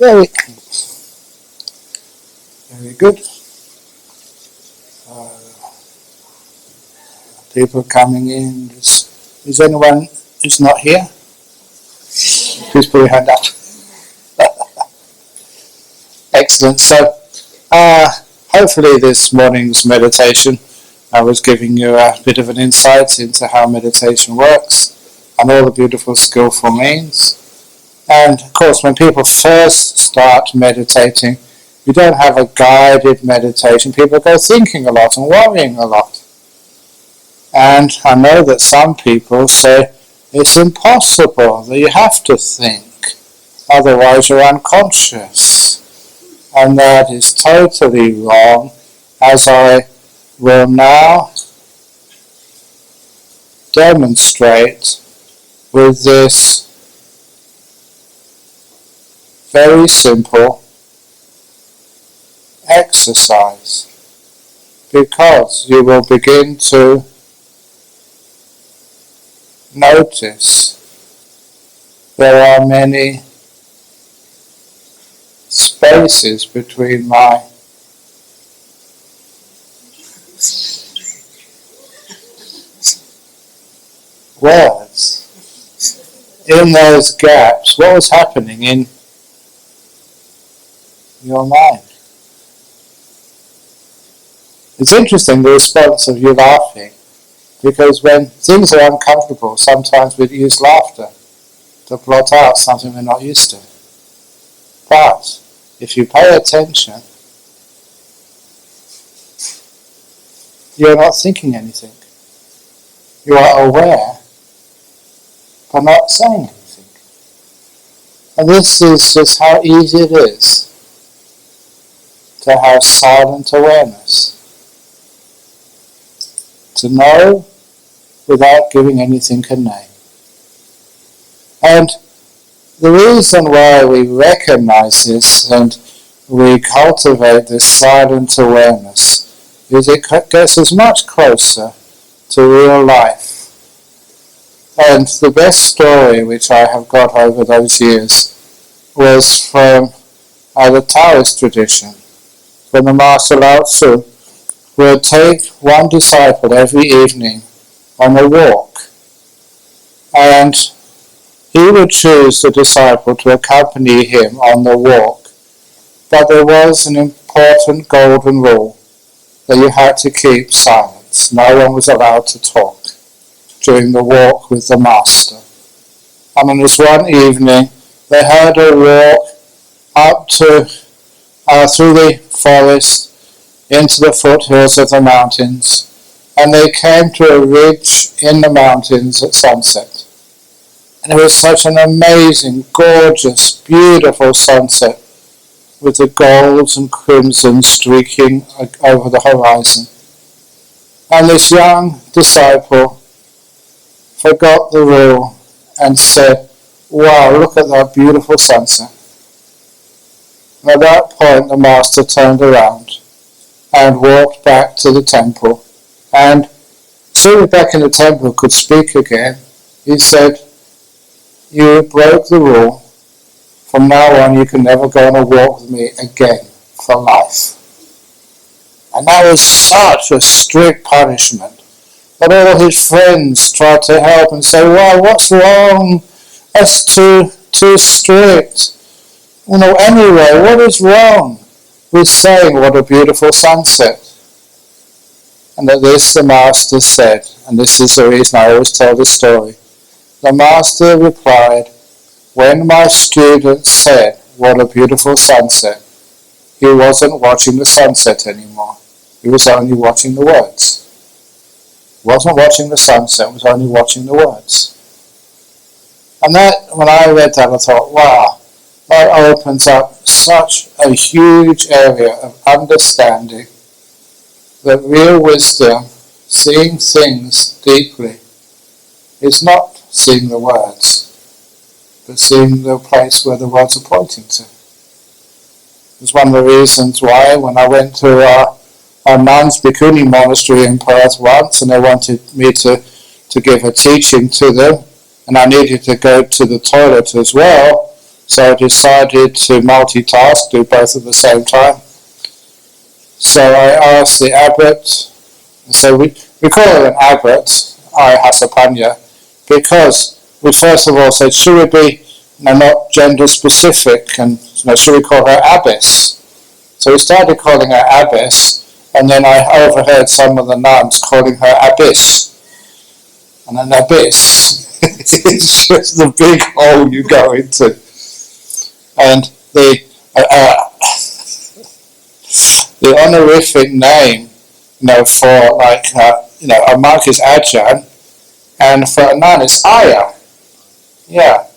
Very good. People coming in. Is anyone who's not here? Please put your hand up. Excellent. So, hopefully this morning's meditation, I was giving you a bit of an insight into how meditation works and all the beautiful skillful means. And of course, when people first start meditating, you don't have a guided meditation. People go thinking a lot and worrying a lot. And I know that some people say it's impossible, that you have to think, otherwise you're unconscious. And that is totally wrong, as I will now demonstrate with this very simple exercise, because you will begin to notice there are many spaces between my words. In those gaps, what was happening in your mind? It's interesting, the response of you laughing, because when things are uncomfortable, sometimes we use laughter to blot out something we're not used to. But if you pay attention, you're not thinking anything. You are aware, but not saying anything. And this is just how easy it is to have silent awareness. To know without giving anything a name. And the reason why we recognize this and we cultivate this silent awareness is it gets us much closer to real life. And the best story which I have got over those years was from the Taoist tradition, from the Master Lao Tzu, who would take one disciple every evening on a walk, and he would choose the disciple to accompany him on the walk, but there was an important golden rule, that you had to keep silence. No one was allowed to talk during the walk with the Master. And on this one evening, they had a walk up to through the forest into the foothills of the mountains, and they came to a ridge in the mountains at sunset. And it was such an amazing, gorgeous, beautiful sunset with the golds and crimson streaking over the horizon. And this young disciple forgot the rule and said, "Wow, look at that beautiful sunset." And at that point the Master turned around and walked back to the temple. And soon back in the temple could speak again. He said, "You broke the rule. From now on you can never go on a walk with me again for life." And that was such a strict punishment that all his friends tried to help and say, "Well, what's wrong? That's too strict. Anyway, what is wrong with saying what a beautiful sunset?" And at this the Master said, and this is the reason I always tell this story, the Master replied, "When my student said, 'What a beautiful sunset,' he wasn't watching the sunset anymore. He was only watching the words. He wasn't watching the sunset, he was only watching the words." And that, when I read that, I thought, wow, that opens up such a huge area of understanding that real wisdom, seeing things deeply, is not seeing the words, but seeing the place where the words are pointing to. It's one of the reasons why when I went to a nuns' bhikkhuni monastery in Perth once, and they wanted me to give a teaching to them, and I needed to go to the toilet as well, So I decided to multitask, do both at the same time. So I asked the abbot, so we call her an abbot, Ihasapanya, because we first of all said, should we be not gender specific, and should we call her abbess? So we started calling her abbess, and then I overheard some of the nuns calling her abyss. And an abyss is just the big hole you go into. And the honorific name, for a monk is Ajahn, and for a nun it's Aya. Yeah.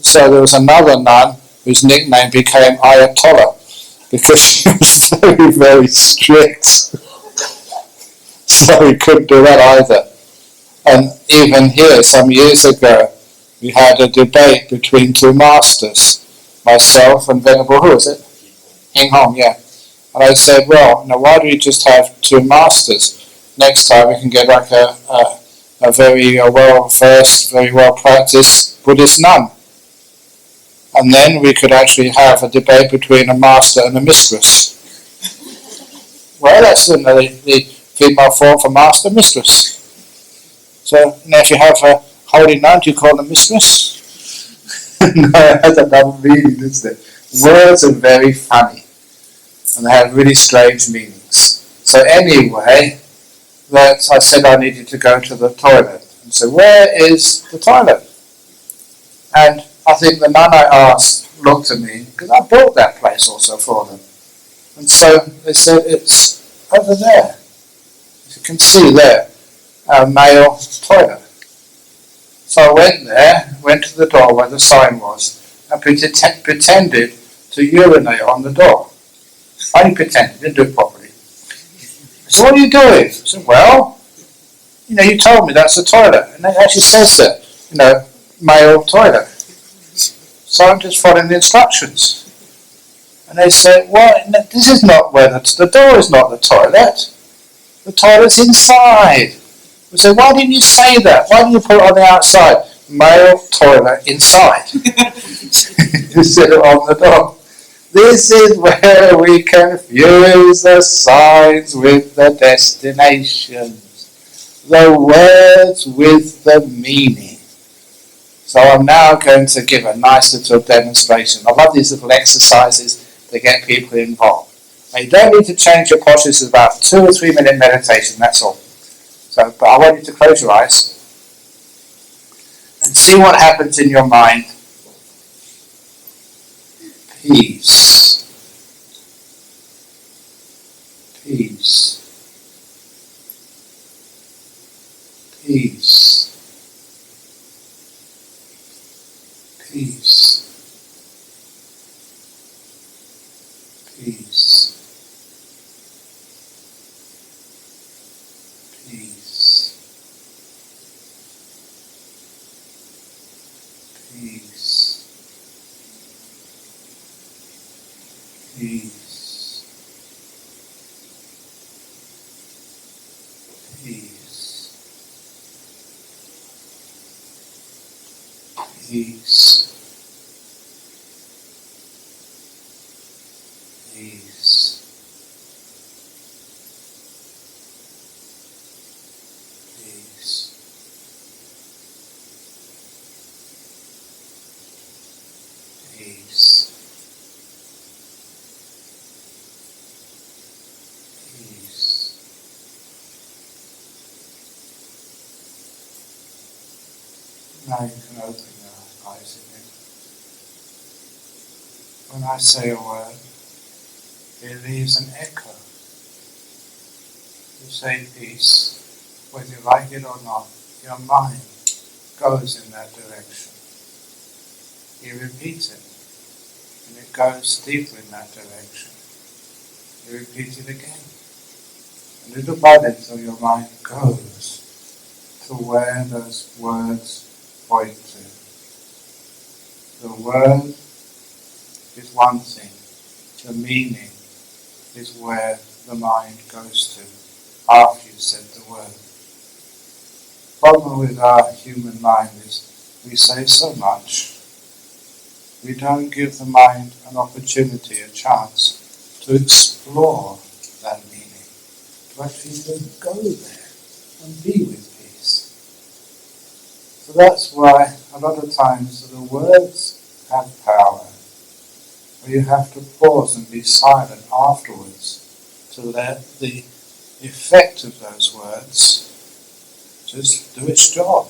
So there was another nun whose nickname became Ayatollah, because she was very, very strict. So we couldn't do that either. And even here, some years ago, we had a debate between two masters, myself and Venerable, who is it? Hing Hong, yeah. And I said, well, why do we just have two masters? Next time we can get like a very well-versed, very well-practiced Buddhist nun. And then we could actually have a debate between a master and a mistress. Well, that's the female form for master, mistress. So if you have a holy nun, do you call them mistress? No, it has another meaning, doesn't it? Words are very funny, and they have really strange meanings. So anyway, I said I needed to go to the toilet. And so where is the toilet? And I think the nun I asked looked at me, because I bought that place also for them. And so they said, it's over there. As you can see there, a male toilet. So I went to the door where the sign was, and pretended to urinate on the door. I only pretended, didn't do it properly. So what are you doing? I said, well, you told me that's the toilet. And it actually says that, male toilet. So I'm just following the instructions. And they said, well, this is not where the door is not the toilet. The toilet's inside. We said, why didn't you say that? Why didn't you put it on the outside? Male toilet inside. Instead of on the door. This is where we confuse the signs with the destinations. The words with the meaning. So I'm now going to give a nice little demonstration. I love these little exercises to get people involved. Now you don't need to change your posture. It's about 2 or 3 minute meditation, that's all. So, but I want you to close your eyes and see what happens in your mind. Peace. Peace. Peace. Peace. Peace. Peace. Peace. Peace. Peace. Peace. Peace. Peace. Now you can open your eyes again. When I say a word, it leaves an echo. You say peace, whether you like it or not, your mind goes in that direction. You repeat it, and it goes deeper in that direction. You repeat it again. And little by little your mind goes to where those words point to. The word is one thing, the meaning is where the mind goes to after you said the word. The problem with our human mind is we say so much, we don't give the mind an opportunity, a chance to explore that meaning, to actually even go there and be with peace. So that's why a lot of times the words have power, where you have to pause and be silent afterwards to let the effect of those words just do its job.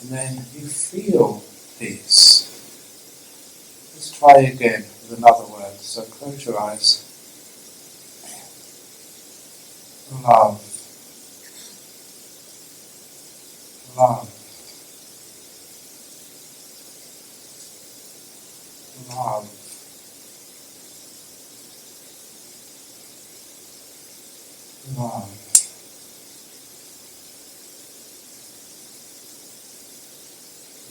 And then you feel peace. Let's try again with another word. So close your eyes. Love. Love. Love. Love.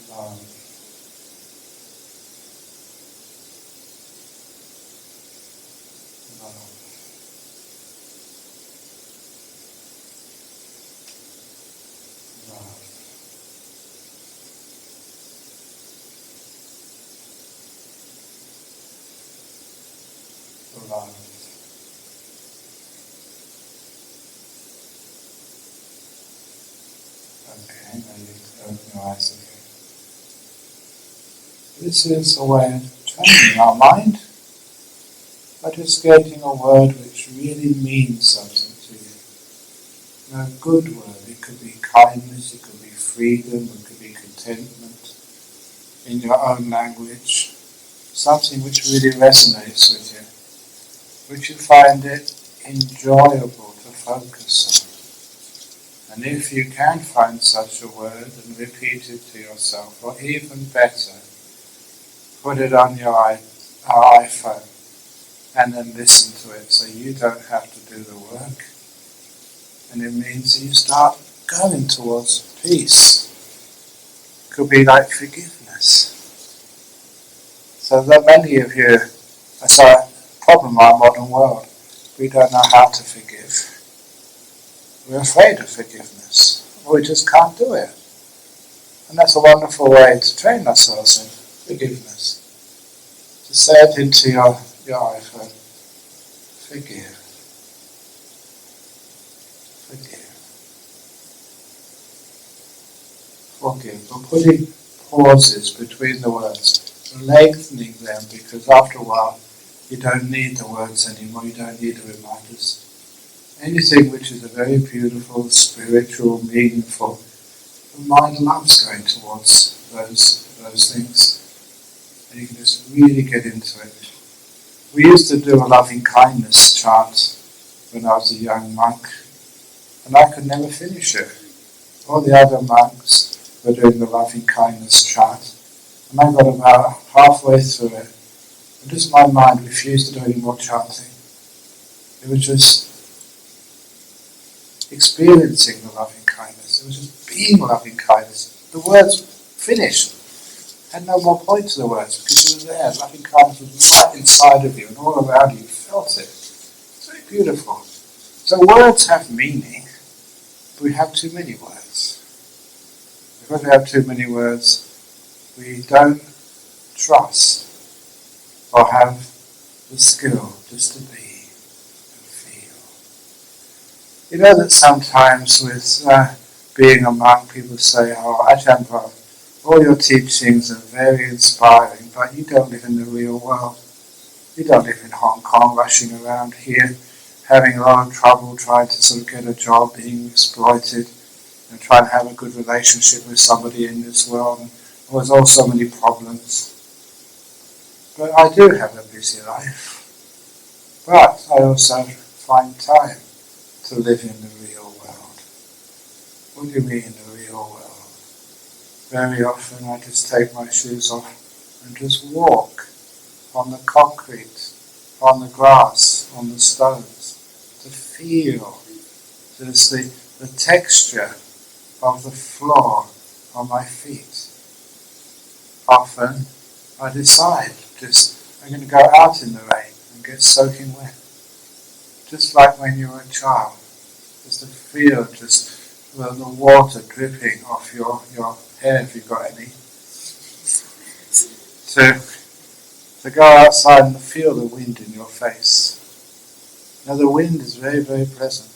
Love. Love. Okay, now you can open your eyes again. This is a way of training our mind by just getting a word which really means something to you. A good word. It could be kindness, it could be freedom, it could be contentment in your own language. Something which really resonates with you, which you find it enjoyable to focus on. And if you can find such a word and repeat it to yourself, or even better, put it on your iPhone and then listen to it so you don't have to do the work. And it means that you start going towards peace. It could be like forgiveness. So that many of you, that's our problem in our modern world. We don't know how to forgive. We're afraid of forgiveness. We just can't do it. And that's a wonderful way to train ourselves in forgiveness. To say it into your iPhone. Forgive. Forgive. Forgive. Or putting pauses between the words, lengthening them, because after a while you don't need the words anymore, you don't need the reminders. Anything which is a very beautiful, spiritual, meaningful, the mind loves going towards those things. And you can just really get into it. We used to do a loving kindness chant when I was a young monk, and I could never finish it. All the other monks were doing the loving kindness chant, and I got about halfway through it, and just my mind refused to do any more chanting. It was just experiencing the loving kindness. It was just being loving kindness. The words finished. Had no more point to the words because you were there. Loving kindness was right inside of you and all around you. You felt it. It's very beautiful. So words have meaning, but we have too many words. Because we have too many words, we don't trust or have the skill just to be and feel. You know that sometimes with being a monk, people say, "Oh, Ajahn Brahm, all your teachings are very inspiring, but you don't live in the real world. You don't live in Hong Kong, rushing around here, having a lot of trouble trying to sort of get a job, being exploited, and trying to have a good relationship with somebody in this world. And there's all so many problems. But I do have a busy life. But I also find time to live in the real world." What do you mean, the real world? Very often I just take my shoes off and just walk on the concrete, on the grass, on the stones, to feel just the texture of the floor on my feet. Often I decide I'm going to go out in the rain and get soaking wet. Just like when you were a child, just to feel just the water dripping off your hair if you've got any. to go outside and feel the wind in your face. Now the wind is very, very pleasant.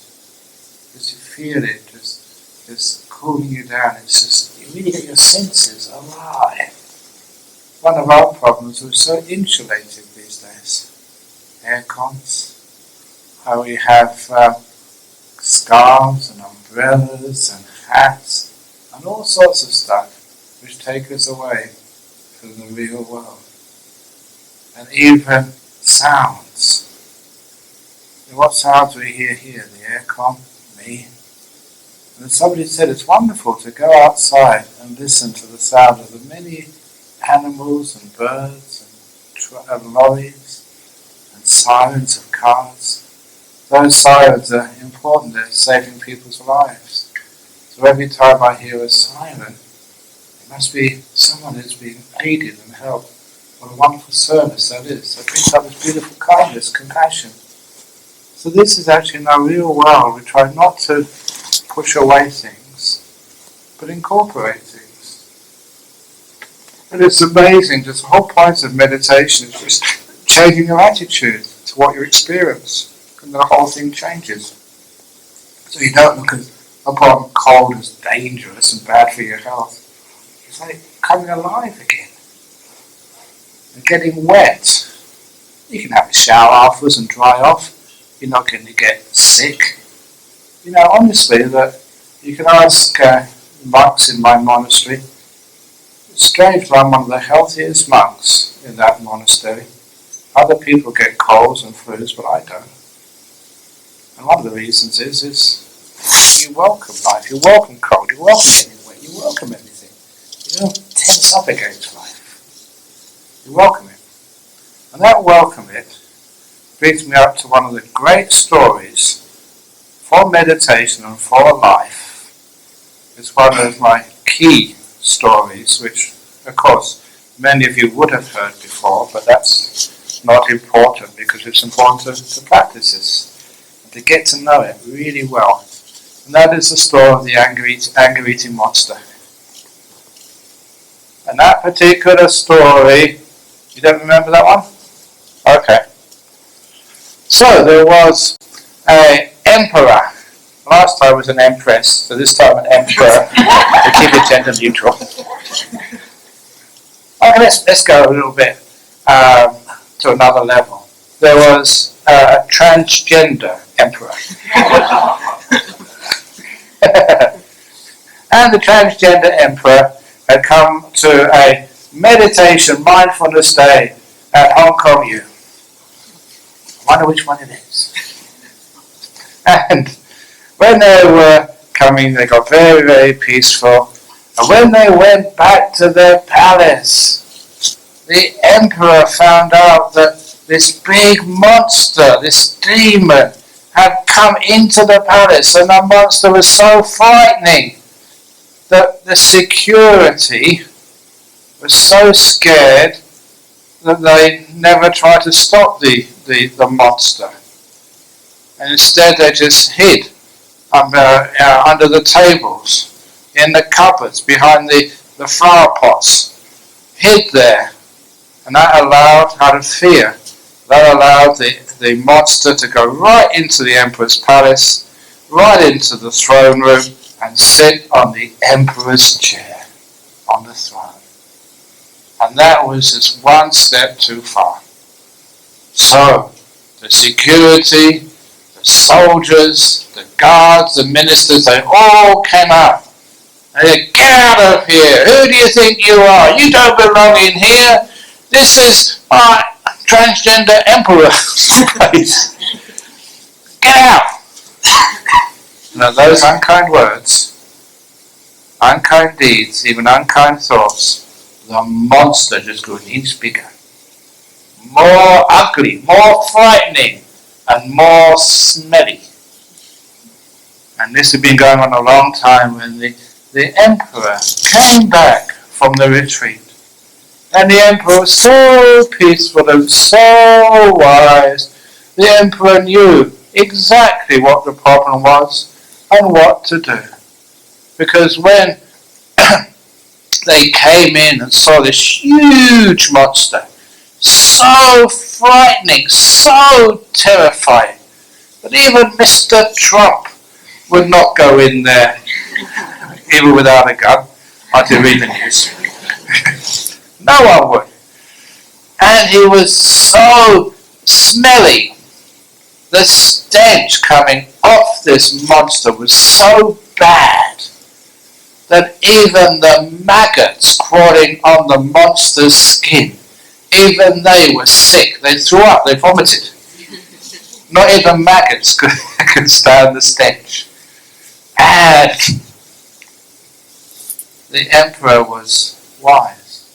Just you feel it, just cooling you down. It's just, you really get your senses alive. One of our problems, we're so insulated these days. Air cons, how we have scarves and umbrellas and hats and all sorts of stuff which take us away from the real world. And even sounds. And what sounds we hear here? The aircon, me. And somebody said it's wonderful to go outside and listen to the sound of the many animals and birds and lorries and sirens of cars. Those sirens are important, they're saving people's lives. So every time I hear a siren, it must be someone who's being aided and helped. What a wonderful service that is. It brings up this beautiful kindness, compassion. So this is actually in our real world. We try not to push away things, but incorporate things. And it's amazing, just the whole point of meditation is just changing your attitude to what you experience. And the whole thing changes. So you don't look upon cold as dangerous and bad for your health. It's like coming alive again. And getting wet. You can have a shower afterwards and dry off. You're not going to get sick. You know, honestly, that you can ask monks in my monastery. It's strange, but I'm one of the healthiest monks in that monastery. Other people get colds and flus, but I don't. And one of the reasons is you welcome life, you welcome cold, you welcome getting wet, you welcome everything. You don't tense up against life. You welcome it. And that welcome it brings me up to one of the great stories for meditation and for life. It's one of my key stories, which of course many of you would have heard before, but that's not important because it's important to practice this and to get to know it really well. And that is the story of the anger-eating monster. And that particular story, you don't remember that one? Okay. So there was an emperor. Last time was an empress, so this time an emperor. To keep it gender neutral. Okay, let's go a little bit to another level. There was a transgender emperor. And the transgender emperor had come to a meditation, mindfulness day at HKU. I wonder which one it is. And when they were coming, they got very, very peaceful. And when they went back to their palace, the emperor found out that this big monster, this demon, had come into the palace, and the monster was so frightening that the security was so scared that they never tried to stop the monster. And instead they just hid under the tables, in the cupboards, behind the flower pots, hid there. And that allowed, out of fear, that allowed the monster to go right into the emperor's palace, right into the throne room, and sit on the emperor's chair, on the throne. And that was just one step too far. So, the security, the soldiers, the guards, the ministers, they all came out. And they said, "Get out of here! Who do you think you are? You don't belong in here! This is our transgender emperor's place! Get out!" Now those unkind words, unkind deeds, even unkind thoughts, the monster just grew an inch bigger. More ugly, more frightening, and more smelly. And this had been going on a long time when the emperor came back from the retreat. And the emperor was so peaceful and so wise. The emperor knew exactly what the problem was and what to do. Because when they came in and saw this huge monster, so frightening, so terrifying, that even Mr. Trump would not go in there, even without a gun. I did read the news. No one would. And he was so smelly. The stench coming off this monster was so bad that even the maggots crawling on the monster's skin, even they were sick. They threw up, they vomited. Not even maggots could stand the stench. And the emperor was wise,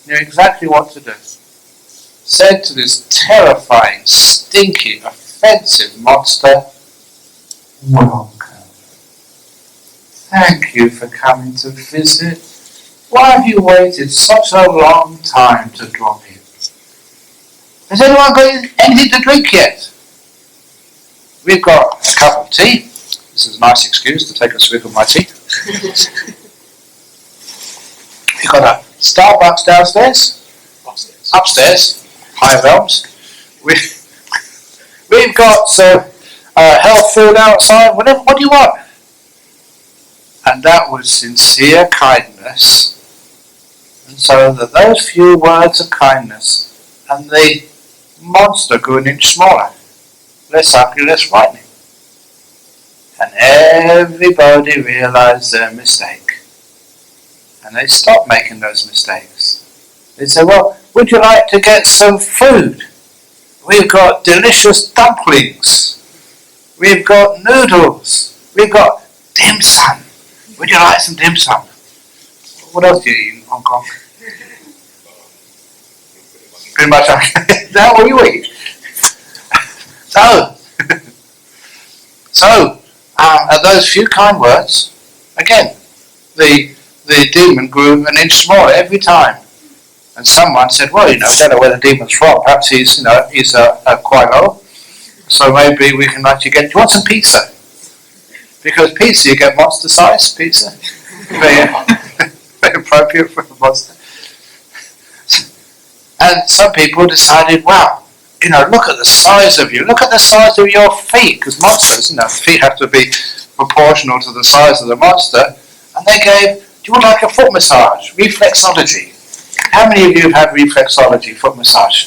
knew exactly what to do. Said to this terrifying, stinking, offensive monster, welcome. Thank you for coming to visit. Why have you waited such a long time to drop in? Has anyone got anything to drink yet? We've got a cup of tea. This is a nice excuse to take a swig of my tea. We've got a Starbucks downstairs. Upstairs. High realms. We've got some health food outside. Whatever. What do you want? And that was sincere kindness. And so that those few words of kindness, and the monster grew an inch smaller, less ugly, less frightening. And everybody realized their mistake. And they stopped making those mistakes. They said, well, would you like to get some food? We've got delicious dumplings. We've got noodles. We've got dim sum. Would you like some dim sum? What else do you eat in Hong Kong? Pretty much that's what you eat. So, at those few kind words, again, the demon grew an inch smaller every time. And someone said, well, I don't know where the demon's from. Perhaps he's quite low. So maybe we can let you get, do you want some pizza? Because pizza, you get monster size pizza. Very appropriate for a monster. And some people decided, wow, look at the size of you. Look at the size of your feet. Because monsters, feet have to be proportional to the size of the monster. And they gave, do you want like a foot massage? Reflexology. How many of you have had reflexology, foot massage?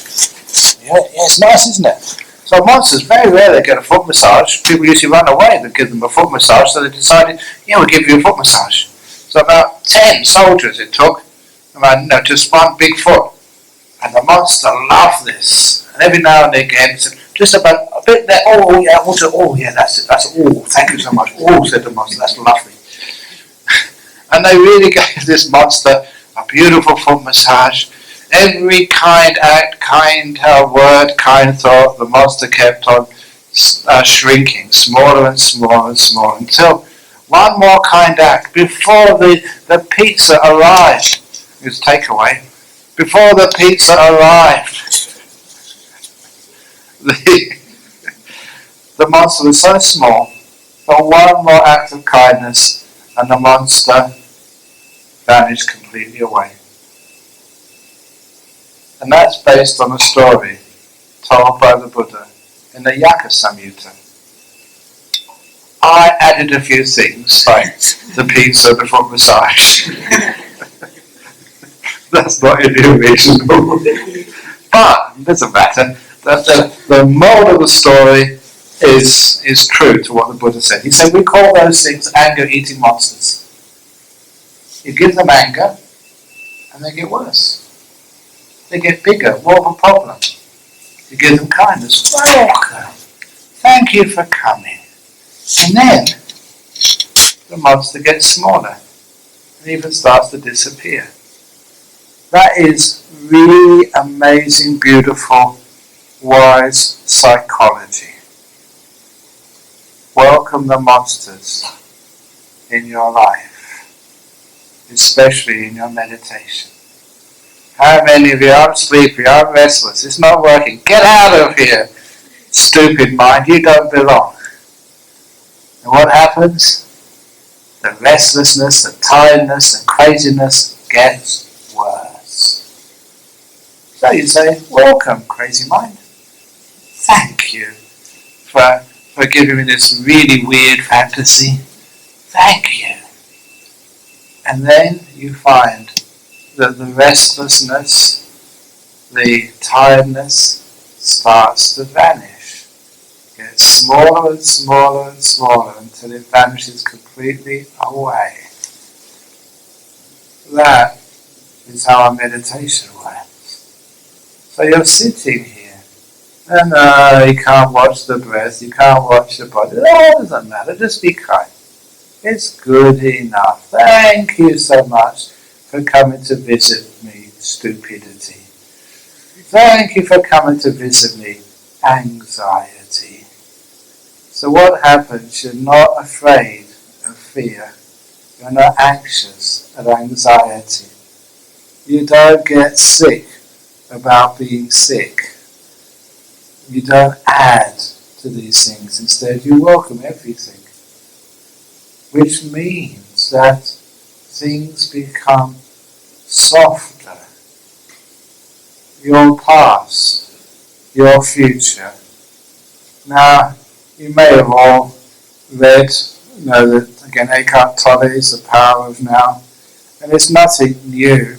Yeah, it's nice, isn't it? So monsters very rarely get a foot massage. People usually run away and give them a foot massage, so they decided, we'll give you a foot massage. So about 10 soldiers it took, just one big foot. And the monster loved this. And every now and again, just about a bit there, that's it, that's all. Thank you so much. Oh, said the monster, that's lovely. And they really gave this monster a beautiful foot massage. Every kind act, kind word, kind thought, the monster kept on shrinking, smaller and smaller and smaller, until one more kind act, before the pizza arrived, it was takeaway, before the pizza arrived, the monster was so small, but one more act of kindness, and the monster vanished completely away. And that's based on a story told by the Buddha in the Yaka Samyutta. I added a few things, like the pizza, the foot massage. That's not in the original. But it doesn't matter. The moral of the story is true to what the Buddha said. He said we call those things anger-eating monsters. You give them anger, and they get worse. They get bigger, more of a problem. You give them kindness. Welcome. Thank you for coming. And then the monster gets smaller and even starts to disappear. That is really amazing, beautiful, wise psychology. Welcome the monsters in your life, especially in your meditation. How many of you, I'm sleepy, I'm restless, it's not working, get out of here, stupid mind, you don't belong. And what happens? The restlessness, the tiredness, the craziness gets worse. So you say, welcome, crazy mind. Thank you for giving me this really weird fantasy. Thank you. And then you find that the restlessness, the tiredness starts to vanish. It gets smaller and smaller and smaller until it vanishes completely away. That is how our meditation works. So you're sitting here, and you can't watch the breath, you can't watch the body. It doesn't matter, just be kind. It's good enough. Thank you so much for coming to visit me, stupidity. Thank you for coming to visit me, anxiety. So what happens? You're not afraid of fear. You're not anxious of anxiety. You don't get sick about being sick. You don't add to these things. Instead, you welcome everything. Which means that things become softer. Your past, your future. Now, you may have all read, that again, Eckhart Tolle's The Power of Now, and it's nothing new,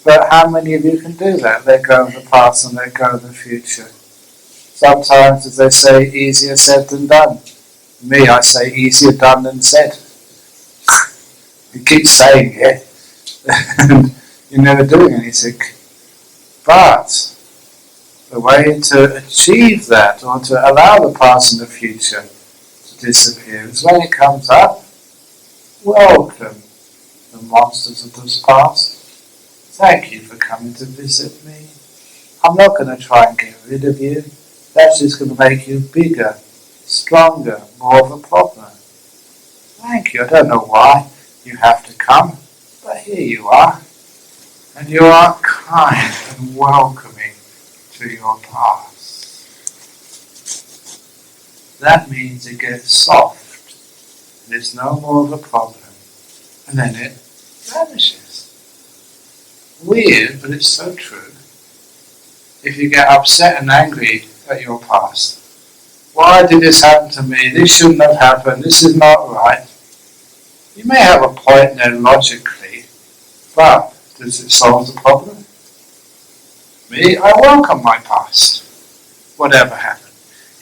but how many of you can do that? Let go of the past and let go of the future. Sometimes, as they say, easier said than done. Me, I say easier done than said. You keep saying it, and you're never doing anything. But the way to achieve that, or to allow the past and the future to disappear, is when it comes up, welcome the monsters of this past. Thank you for coming to visit me. I'm not going to try and get rid of you. That's just going to make you bigger, stronger, more of a problem. Thank you. I don't know why you have to come, but here you are. And you are kind and welcoming to your past. That means it gets soft. And it's no more of a problem. And then it vanishes. Weird, but it's so true. If you get upset and angry at your past, why did this happen to me? This shouldn't have happened. This is not right. You may have a point there logically, but does it solve the problem? Me, I welcome my past, whatever happened.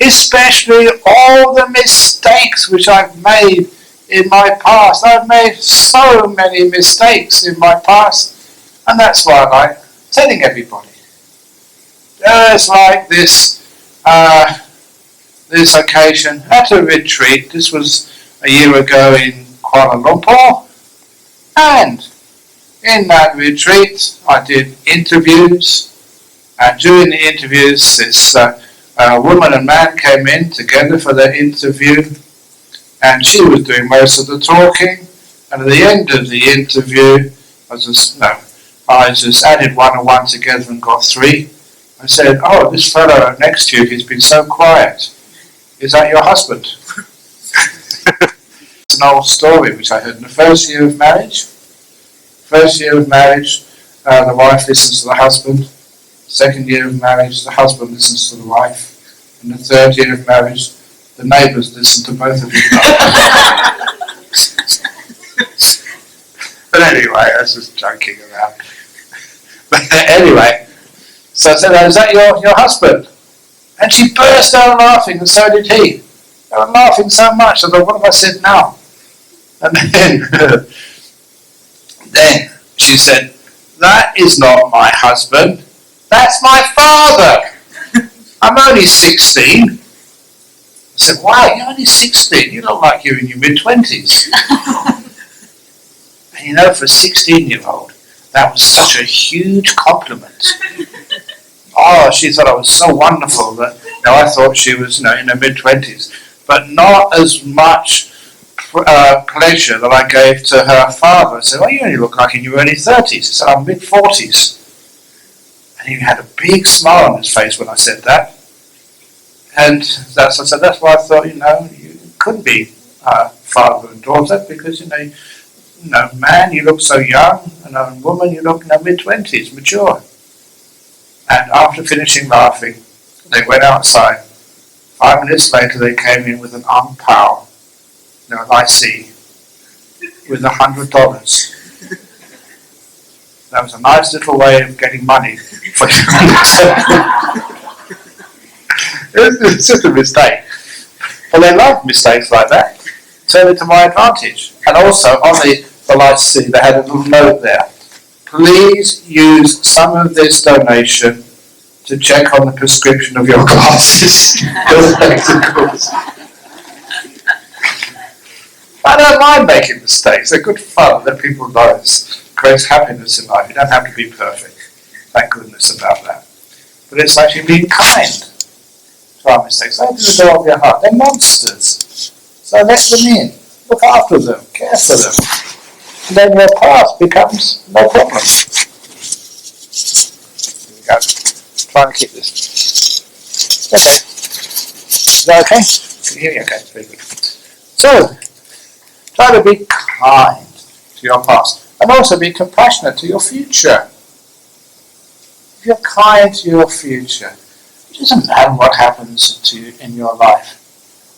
Especially all the mistakes which I've made in my past. I've made so many mistakes in my past, and that's why I like telling everybody. There's like this occasion at a retreat. This was a year ago in Kuala Lumpur, and in that retreat I did interviews, and during the interviews this woman and man came in together for their interview, and she was doing most of the talking, and at the end of the interview I just added 1 and 1 together and got 3. I said, oh, this fellow next to you, he's been so quiet. Is that your husband? It's an old story which I heard in the first year of marriage. The wife listens to the husband. Second year of marriage, the husband listens to the wife. In the third year of marriage, the neighbours listen to both of you. But anyway, I was just joking around. But anyway, so I said, oh, is that your husband? And she burst out laughing, and so did he. They were laughing so much, I thought, what have I said now? And then she said, that is not my husband, that's my father. I'm only 16. I said, why? You're only 16. You look like you're in your mid-20s. And for a 16-year-old, that was such a huge compliment. Oh, she thought I was so wonderful that I thought she was in her mid-20s. But not as much pleasure that I gave to her father. I said, well, you only look like in your early 30s. He said, I'm mid-40s. And he had a big smile on his face when I said that. And I said, that's why I thought, you couldn't be father and daughter, because, man, you look so young, and a woman, you look in their mid-20s, mature. And after finishing laughing, they went outside. 5 minutes later, they came in with an ang pao, I see, with $100. That was a nice little way of getting money for you. It's just a mistake. But they love mistakes like that. Turn it to my advantage. And also, on the light sea, they had a little note there. Please use some of this donation to check on the prescription of your glasses. I don't mind making mistakes. They're good fun. Let people know. It creates happiness in life. You don't have to be perfect. Thank goodness about that. But it's actually being kind to our mistakes. Open the door of your heart. They're monsters. So let them in. Look after them. Care for them. And then your past becomes no problem. Here we go. Trying to keep this. Okay. Is that okay? Can you hear me? Okay. Very good. So, try to be kind to your past. And also be compassionate to your future. If you're kind to your future, it doesn't matter what happens to you in your life.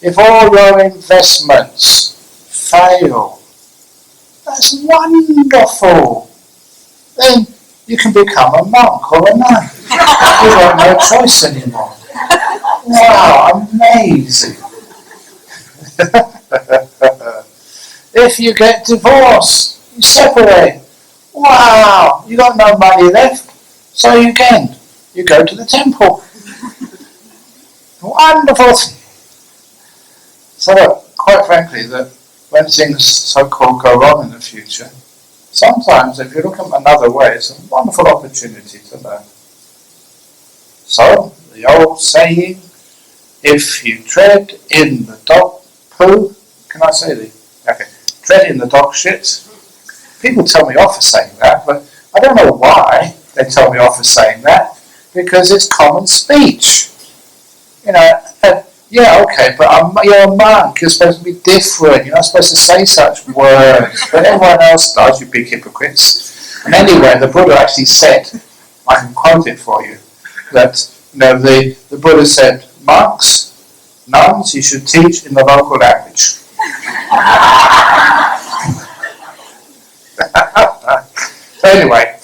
If all your investments fail, that's wonderful. Then you can become a monk or a nun. You've got no choice anymore. Wow, amazing. If you get divorced, you separate. Wow, you got no money left. So you go to the temple. Wonderful. So quite frankly, that when things so-called go wrong in the future, sometimes if you look at them another way, it's a wonderful opportunity to learn. So, the old saying, if you tread in the dog poo, can I say the? Okay, tread in the dog shit. People tell me off for saying that, but I don't know why they tell me off for saying that, because it's common speech. Yeah, okay, but you're a monk, you're supposed to be different, you're not supposed to say such words, but everyone else does, you big hypocrites. And anyway, the Buddha actually said, I can quote it for you, that the Buddha said, monks, nuns, you should teach in the local language. So anyway,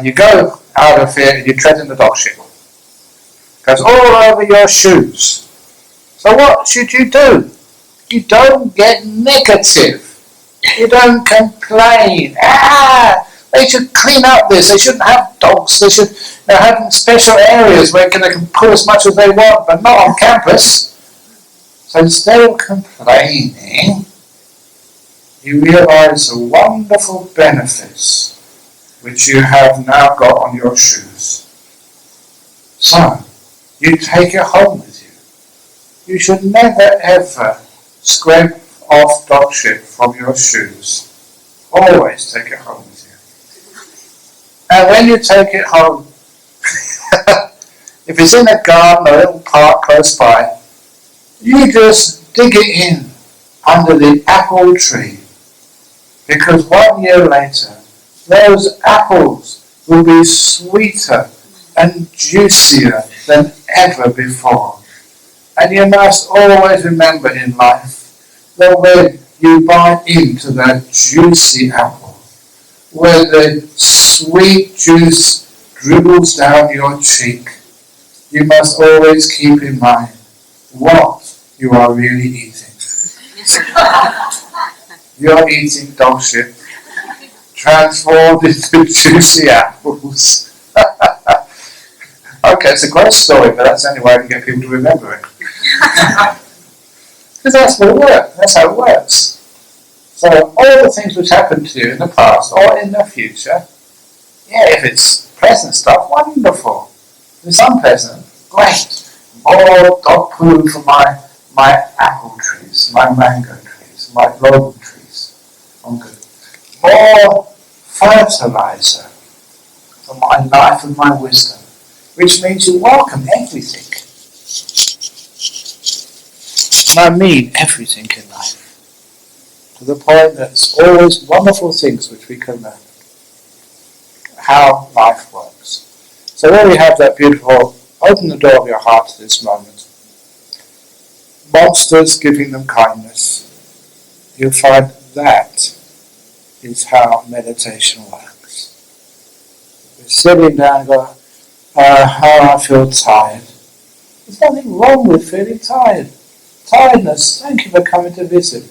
you go out of here and you tread in the dog shit. It goes all over your shoes. So what should you do? You don't get negative. You don't complain. They should clean up this. They shouldn't have dogs. They should have special areas where they can put as much as they want, but not on campus. So instead of complaining, you realize the wonderful benefits which you have now got on your shoes. So, you take it home with you. You should never ever scrape off dog shit from your shoes. Always take it home with you. And when you take it home, if it's in a garden or a little park close by, you just dig it in under the apple tree. Because 1 year later, those apples will be sweeter and juicier than ever before. And you must always remember in life that when you bite into that juicy apple, where the sweet juice dribbles down your cheek, you must always keep in mind what you are really eating. You're eating dog shit transformed into juicy apples. Okay, it's a great story, but that's the only way I can get people to remember it. Because that's what it works. That's how it works. So all the things which happened to you in the past or in the future, if it's pleasant stuff, wonderful. If it's unpleasant, great. More dog poo for my apple trees, my mango trees, my logan trees. I'm good. More fertilizer for my life and my wisdom, which means you welcome everything. And I mean everything in life. to the point that it's always wonderful things which we can learn. How life works. So there we have that beautiful, open the door of your heart to this moment. Monsters giving them kindness. You'll find that is how meditation works. We're sitting down and go, how I feel tired. There's nothing wrong with feeling tired. Tiredness, thank you for coming to visit me.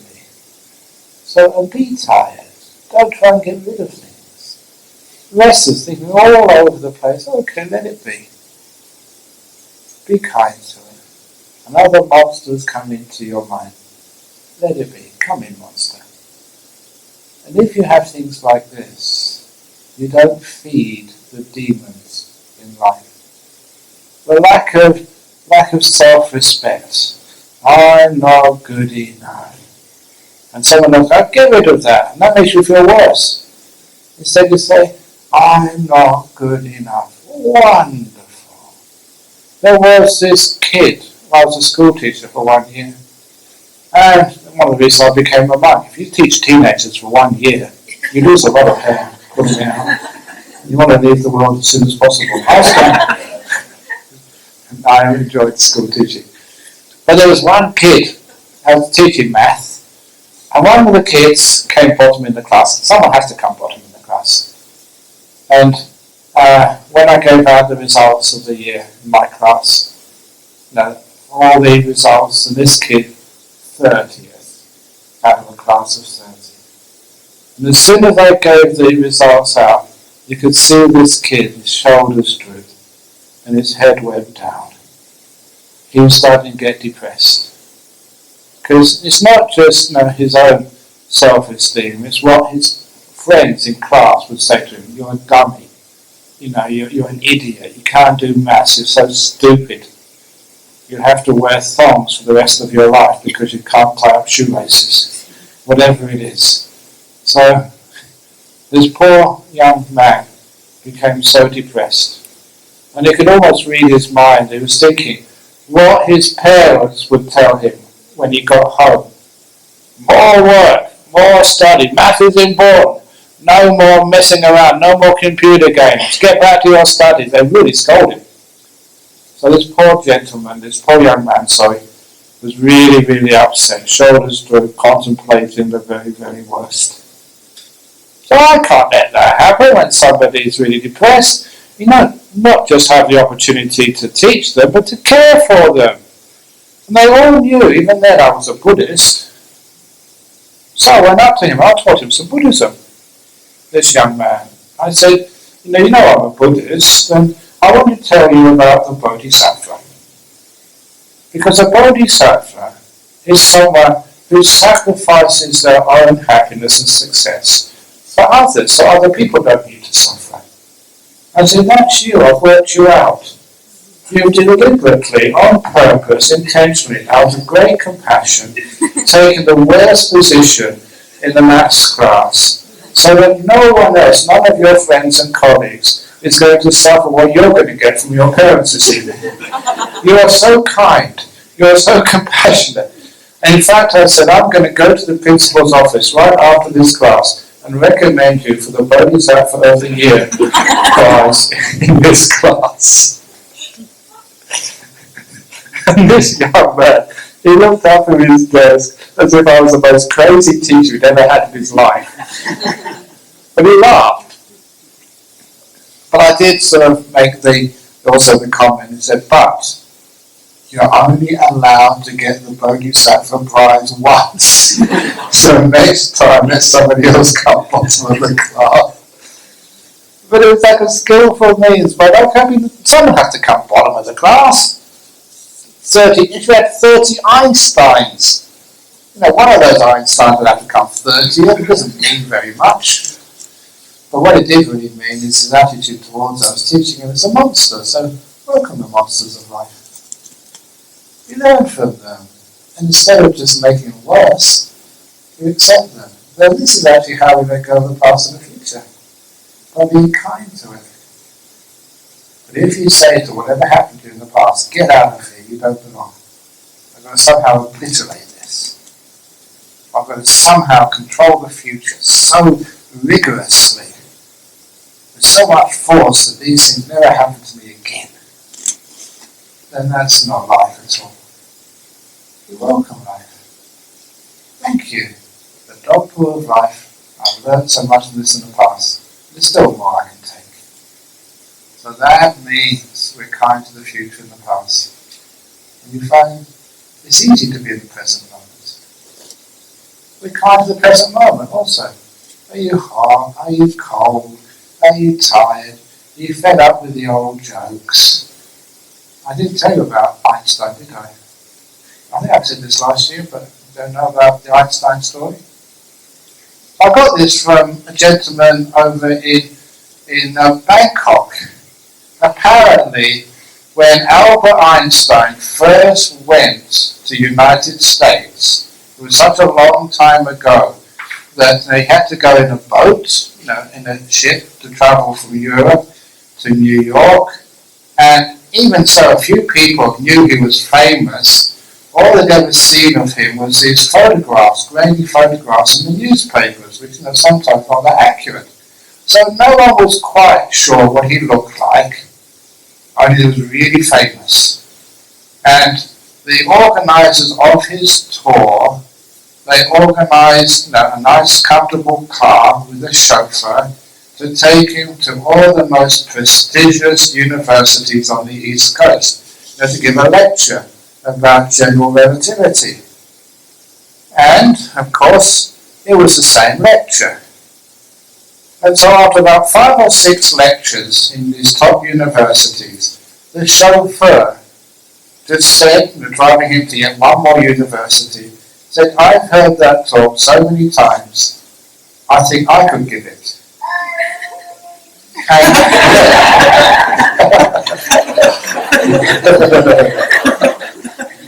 So be tired. Don't try and get rid of things. Restless, thinking all over the place. Okay, let it be. Be kind to it. And other monsters come into your mind. Let it be. Come in, monster. And if you have things like this, you don't feed the demons in life. The lack of self-respect. I'm not good enough. And someone else goes, get rid of that. And that makes you feel worse. Instead you say, I'm not good enough. Wonderful. There was this kid. I was a school teacher for 1 year. And one of the reasons I became a monk. If you teach teenagers for 1 year, you lose a lot of hair. Putting it out. You want to leave the world as soon as possible. I enjoyed school teaching. But there was one kid, I was teaching math, and one of the kids came bottom in the class. Someone has to come bottom in the class. And when I gave out the results of the year in my class, all the results, and this kid, 30th out of a class of 30. And as soon as I gave the results out, you could see this kid, his shoulders drooped, and his head went down. He was starting to get depressed. Because it's not just his own self-esteem, it's what his friends in class would say to him, you're a dummy, you're an idiot, you can't do maths, you're so stupid. You have to wear thongs for the rest of your life because you can't tie up shoelaces, whatever it is. So this poor young man became so depressed. And you could almost read his mind. He was thinking what his parents would tell him when he got home. More work, more study, math is important, no more messing around, no more computer games, get back to your studies. They really scolded him. So this poor gentleman, this poor young man, was really, really upset, shoulders drooped, contemplating the very, very worst. So I can't let that happen when somebody's really depressed. Not just have the opportunity to teach them, but to care for them. And they all knew, even then I was a Buddhist. So I went up to him, I taught him some Buddhism, this young man. I said, I'm a Buddhist, and I want to tell you about the Bodhisattva. Because a Bodhisattva is someone who sacrifices their own happiness and success for others, so other people don't need to suffer. I said, that's you, I've worked you out. You deliberately, on purpose, intentionally, out of great compassion, taken the worst position in the maths class, so that no one else, none of your friends and colleagues, is going to suffer what you're going to get from your parents this evening. You are so kind. You are so compassionate. And in fact, I said, I'm going to go to the principal's office right after this class and recommend you for the Bodhisattva of the Year prize in this class. And this young man, he looked up from his desk as if I was the most crazy teacher he'd ever had in his life. But he laughed. But I did sort of make also the comment and said, but you're only allowed to get the Bodhisattva prize once. So next time let somebody else come bottom of the class. But it was like a skillful means, but someone has to come bottom of the class. If you had 30 Einsteins, one of those Einsteins would have to come 30th. It doesn't mean very much. But what it did really mean is his attitude towards us, teaching him as a monster. So welcome the monsters of life. You learn from them. And instead of just making it worse, you accept them. Then this is actually how we let go of the past and the future. By being kind to it. But if you say to whatever happened to you in the past, get out of here, you don't belong. I'm going to somehow obliterate this. I'm got to somehow control the future so rigorously, with so much force that these things never happen to me again, then that's not life at all. You're welcome, life. Thank you. The dog pool of life. I've learned so much of this in the past. There's still more I can take. So that means we're kind to the future and the past. And you find it's easy to be in the present moment. We're kind to the present moment also. Are you hot? Are you cold? Are you tired? Are you fed up with the old jokes? I didn't tell you about Einstein, did I? I think I said this last year, but I don't know about the Einstein story. I got this from a gentleman over in Bangkok. Apparently, when Albert Einstein first went to the United States, it was such a long time ago that they had to go in a boat, in a ship to travel from Europe to New York. And even so, a few people knew he was famous. All they'd ever seen of him was his photographs, grainy photographs in the newspapers, which are sometimes rather accurate. So no one was quite sure what he looked like, only he was really famous. And the organisers of his tour, they organised a nice comfortable car with a chauffeur to take him to all the most prestigious universities on the East Coast, to give a lecture about general relativity. And, of course, it was the same lecture. And so after about 5 or 6 lectures in these top universities, the chauffeur just said, driving him to yet one more university, said, I've heard that talk so many times, I think I could give it.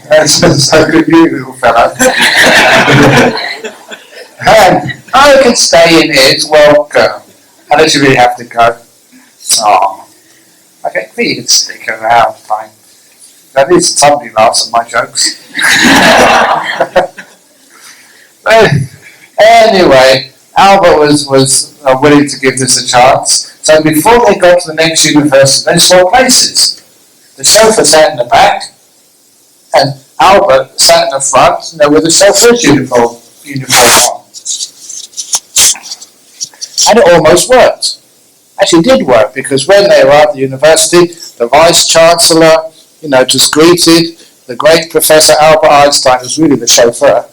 That's so good, you little fella. And I can stay in here, welcome. Unless you really have to go. Oh, okay, but you can stick around, fine. At least somebody laughs at my jokes. Anyway, Albert was willing to give this a chance. So before they got to the next university, they saw places. The chauffeur sat in the back, and Albert sat in the front, with the chauffeur's uniform on. And it almost worked. Actually, it did work, because when they arrived at the university, the vice-chancellor, just greeted the great Professor Albert Einstein, who's really the chauffeur,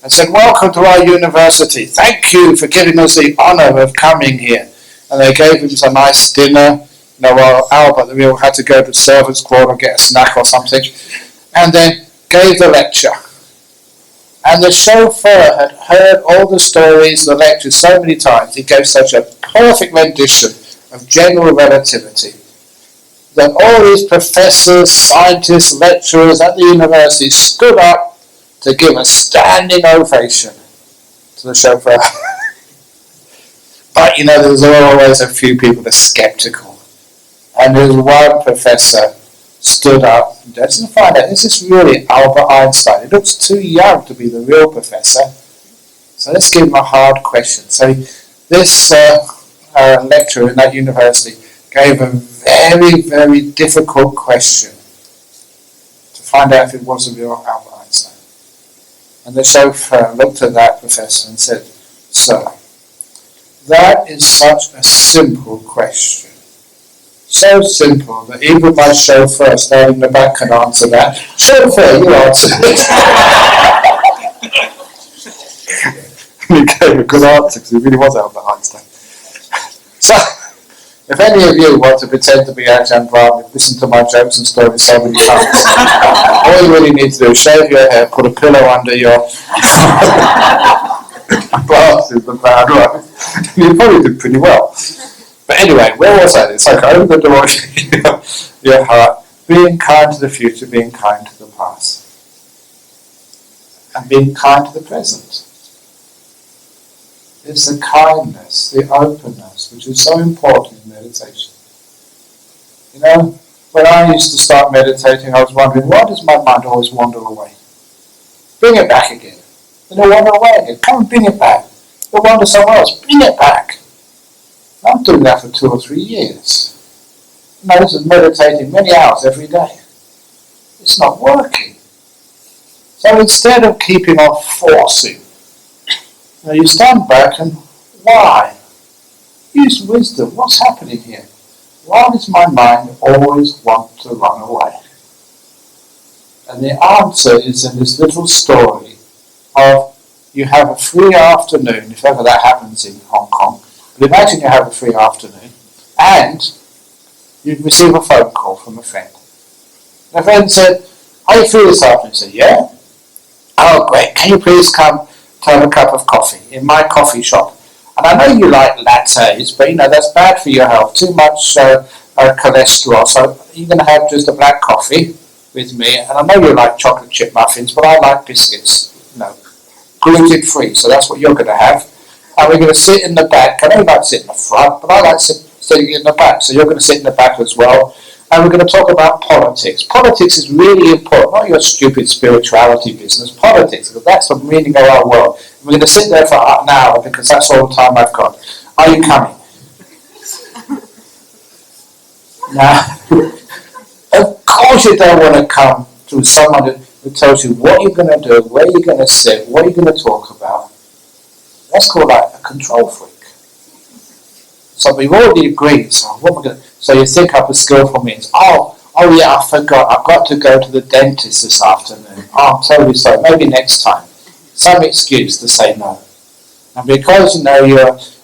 and said, welcome to our university. Thank you for giving us the honour of coming here. And they gave him a nice dinner, while Albert, the real, had to go to the servants' quarter and get a snack or something, and then gave the lecture. And the chauffeur had heard all the stories, the lectures so many times, he gave such a perfect rendition of general relativity that all these professors, scientists, lecturers at the university stood up to give a standing ovation to the chauffeur. But there was always a few people that are sceptical. And there was one professor stood up and doesn't find out, is this really Albert Einstein? He looks too young to be the real professor. So let's give him a hard question. So this lecturer in that university gave a very, very difficult question to find out if it was a real Albert Einstein. And the chauffeur looked at that professor and said, sir, that is such a simple question. So simple that even my chauffeur standing in the back can answer that. Chauffeur, you answer it. He gave a good answer because he really was Albert Einstein. So, if any of you want to pretend to be Ajahn Brahm, listen to my jokes and stories so many times, all you really need to do is shave your hair, put a pillow under your glasses and bad right. You probably did pretty well. But anyway, where was I? It's like open the door to your heart, being kind to the future, being kind to the past, and being kind to the present. It's the kindness, the openness, which is so important in meditation. When I used to start meditating, I was wondering, why does my mind always wander away? Bring it back again. Then it'll wander away again. Come and bring it back. It'll wander somewhere else. Bring it back. I'm doing that for 2 or 3 years. This is meditating many hours every day. It's not working. So instead of keeping on forcing, you stand back and why? Use wisdom. What's happening here? Why does my mind always want to run away? And the answer is in this little story of you have a free afternoon, if ever that happens in Hong Kong. But imagine you have a free afternoon and you receive a phone call from a friend. And a friend said, "Are you free this afternoon?" You said, "Yeah." "Oh, great. Can you please come to have a cup of coffee in my coffee shop? And I know you like lattes, but that's bad for your health. Too much cholesterol. So you're going to have just a black coffee with me. And I know you like chocolate chip muffins, but I like biscuits. Gluten free. So that's what you're going to have. And we're going to sit in the back. I know you like to sit in the front, but I like sitting in the back. So you're going to sit in the back as well. And we're going to talk about politics. Politics is really important, not your stupid spirituality business. Politics, because that's the meaning of our world. We're going to sit there for an hour because that's all the time I've got. Are you coming?" Now, of course you don't want to come to someone who tells you what you're going to do, where you're going to sit, what you're going to talk about. That's called a control freak. So we've already agreed. So what we're going to, so you think up a skillful means. Oh yeah, I forgot. I've got to go to the dentist this afternoon. Oh, I'm totally sorry. Maybe next time. Some excuse to say no. And because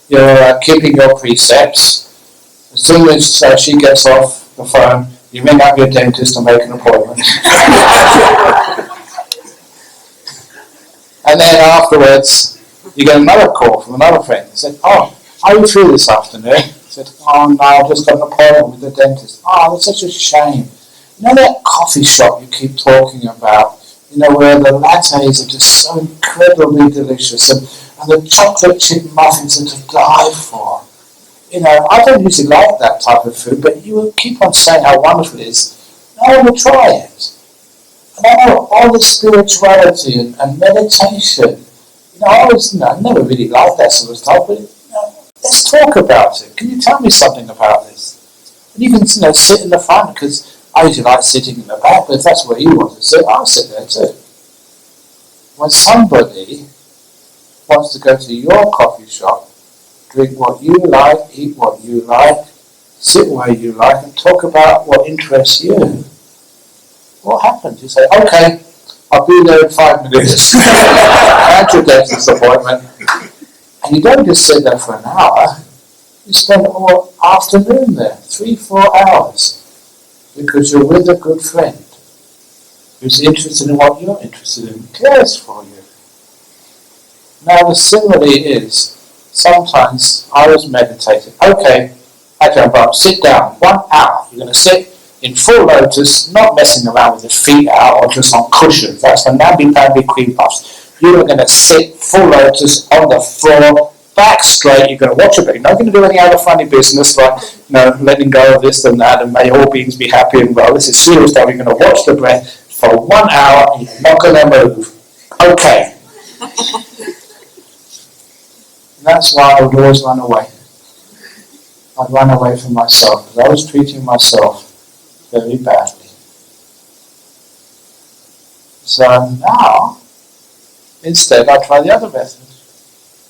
you're keeping your precepts, as soon as she gets off the phone, you ring up your dentist and make an appointment. And then afterwards, you get another call from another friend. They said, "Oh, are you free this afternoon?" I said, "Oh no, I've just got an appointment with the dentist." "Oh, that's such a shame. That coffee shop you keep talking about, where the lattes are just so incredibly delicious and the chocolate chip muffins are to die for. I don't usually like that type of food, but you keep on saying how wonderful it is. I want to try it. And I know all the spirituality and meditation. I never really liked that sort of stuff, but let's talk about it. Can you tell me something about this?" And you can sit in the front, because I usually like sitting in the back, but if that's where you want to sit, I'll sit there too. When somebody wants to go to your coffee shop, drink what you like, eat what you like, sit where you like, and talk about what interests you, what happens? You say, "Okay, I'll be there in 5 minutes." At your dentist appointment. And you don't just sit there for an hour. You spend all afternoon there, 3-4 hours, because you're with a good friend who's interested in what you're interested in, cares for you. Now the simile is, sometimes I was meditating. "Okay, Ajahn Brahm, sit down, 1 hour. You're going to sit in full lotus, not messing around with your feet out or just on cushions. That's the namby-pamby cream puffs. You are going to sit full lotus on the floor, back straight. You're going to watch it, but you're not going to do any other funny business like, letting go of this and that, and may all beings be happy and well. This is serious stuff. You're going to watch the breath for 1 hour, and you're not going to move. Okay." That's why I would always run away. I'd run away from myself, because I was treating myself very badly. So now, instead, I try the other method.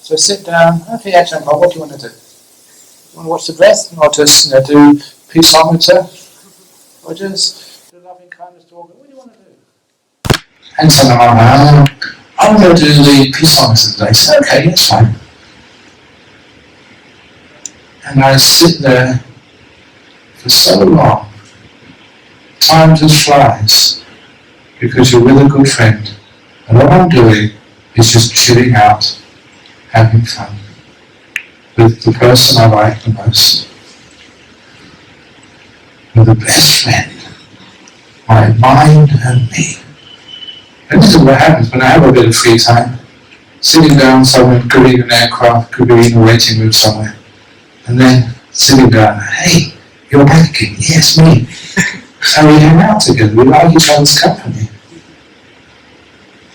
So sit down. "Okay, Ajahn, what do you want to do? You want to watch the breath, or just do peaceometer, or just do loving kindness to all? What do you want to do?" And so I'm going to do the peaceometer today. So okay, that's fine. And I sit there for so long. Time just flies, because you're with a good friend. And all I'm doing is just chilling out, having fun with the person I like the most, with the best friend, my mind and me. And this is what happens when I have a bit of free time, sitting down somewhere, could be in an aircraft, could be in a waiting room somewhere, and then sitting down, "Hey, you're back again." "Yes, me." So we hang out together, we like each other's company.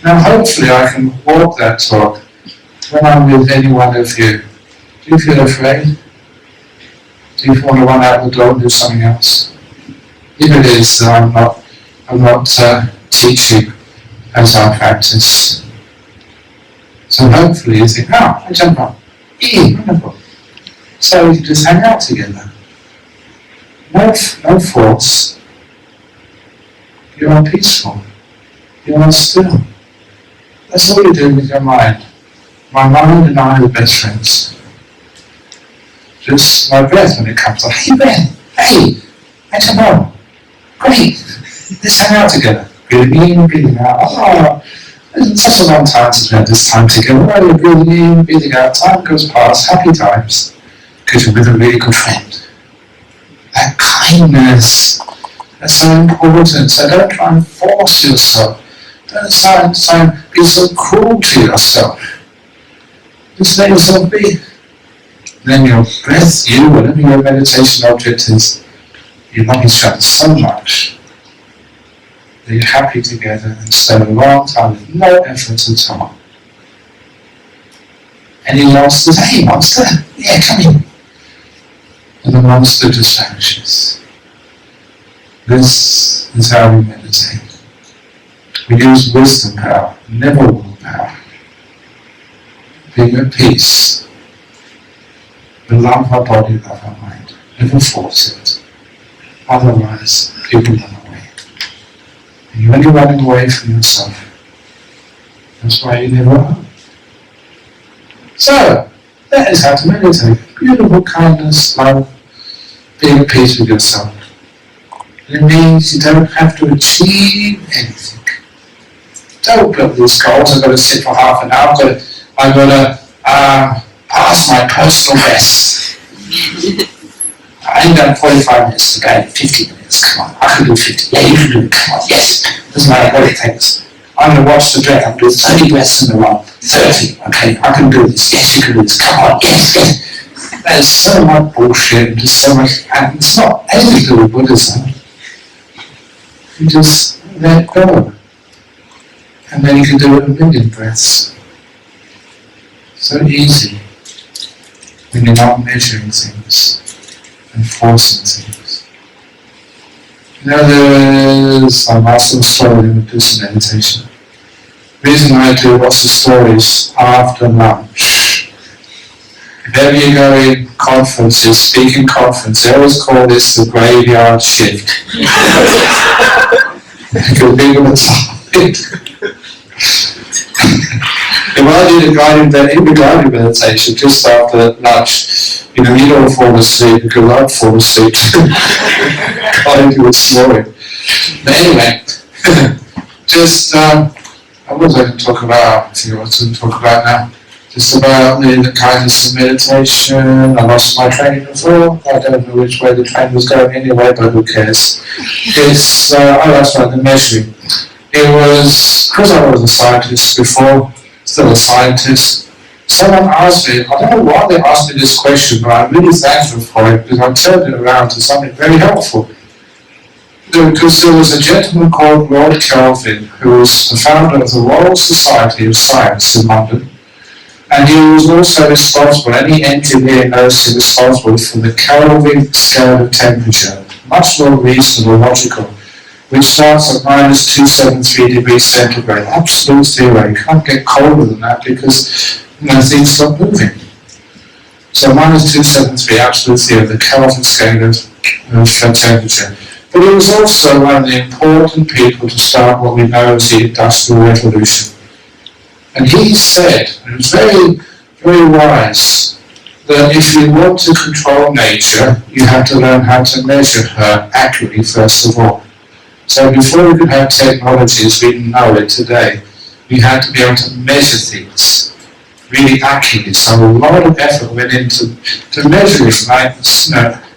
Now hopefully I can walk that talk when I'm with any one of you. Do you feel afraid? Do you want to run out the door and do something else? If it is, then I'm not teaching as I practice. So hopefully you think, oh, Ajahn Brahm, wonderful. So we can just hang out together. No force. You are peaceful. You are still. That's all you do with your mind. My mind and I are the best friends. Just my breath when it comes up. Hey breath, hey, Ajahn Brahm, great, let's hang out together. Breathing in, breathing out. Oh, it's such a long time since we had this time together. Oh, you're breathing in, breathing out. Time goes past, happy times. Because you're with a really good friend. That kindness, that's so important. So don't try and force yourself. Don't try and be so cruel to yourself. Just let yourself be. Then your breath, you, whatever your meditation object is, you love each other so much that you're happy together and spend a long time with no effort at all. Any monsters, hey monster, yeah, come in. And the monster just vanishes. This is how we meditate. We use wisdom power, never will power. Being at peace. We love our body, love our mind. Never force it. Otherwise, people run away. And you're only running away from yourself. That's why you never are. So, that is how to meditate. Beautiful kindness, love, being at peace with yourself. It means you don't have to achieve anything. Don't build these goals. I've got to sit for half an hour. I've got to pass my personal best. I ain't done 45 minutes today, 50 minutes, come on, I can do 50, yeah you can do it, come on, yes, doesn't matter what it takes. I'm going to watch the breath, I'm going to do 30 breaths in a row, 30, okay, I can do this, yes you can do this, come on, yes. There's so much bullshit, there's so much, and it's not anything to do with Buddhism. You just let go. And then you can do it in a million breaths. So easy when you're not measuring things and forcing things. You know, there's a massive story in Buddhist meditation. The reason I do lots of stories after lunch. If ever you go in conferences, speaking conference, they always call this the graveyard shift. Because people are tired. If I did a guided meditation just after lunch, you don't fall asleep because I'd fall asleep. Guided you with snoring. But anyway, just, what was I going to talk about? I think what to talk about now. Just about the kindness of meditation. I lost my training before. I don't know which way the train was going anyway, but who cares? It's, that's right, the measuring. It was, because I was a scientist before, still a scientist, someone asked me, I don't know why they asked me this question, but I'm really thankful for it because I turned it around to something very helpful. Because there was a gentleman called Lord Kelvin, who was the founder of the Royal Society of Science in London, and he was also responsible, any engineer knows he's responsible for the Kelvin scale of temperature, much more reasonable, logical, which starts at -273 degrees centigrade, absolute zero. You can't get colder than that because things stop moving. So -273, absolute zero, the Kelvin scale of temperature. But he was also one of the important people to start what we know as the Industrial Revolution. And he said, and it was very, very wise, that if you want to control nature, you have to learn how to measure her accurately first of all. So before we could have technologies, we didn't know it today, we had to be able to measure things really accurately. So a lot of effort went into measuring, like,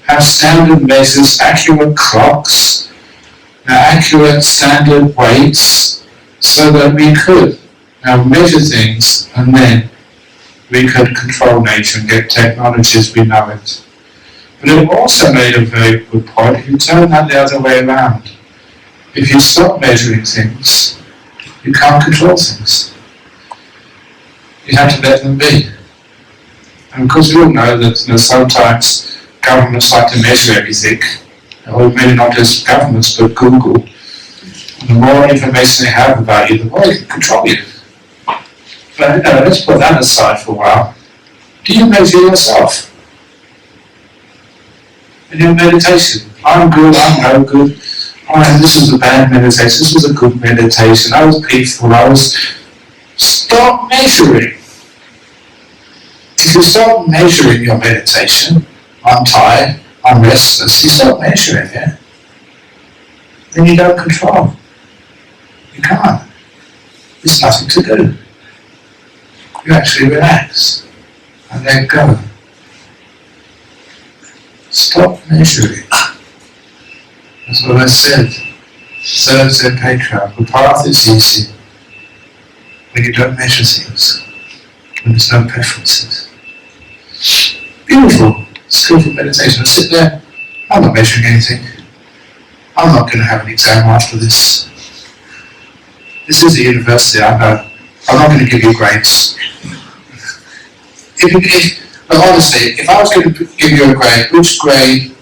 have standard measures, accurate clocks, accurate standard weights, so that we could measure things and then we could control nature and get technologies we know it. But it also made a very good point if you turn that the other way around. If you stop measuring things You can't control things. You have to let them be. And of course we all know that sometimes governments like to measure everything, or maybe not just governments but Google. And the more information they have about you, the more they can control you. But let's put that aside for a while. Do you measure yourself? In your meditation, I'm good, I'm no good. Oh, this was a bad meditation, this was a good meditation, I was peaceful, Stop measuring. If you stop measuring your meditation, I'm tired, I'm restless, you stop measuring it, then you don't control. You can't. There's nothing to do. You actually relax and let go. Stop measuring. That's what I said. So said Patriarch, the path is easy when you don't measure things, when there's no preferences. Beautiful, skillful meditation. I sit there, I'm not measuring anything. I'm not going to have an exam after this. This is a university, I know. I'm not going to give you grades. But honestly, if I was going to give you a grade, which grade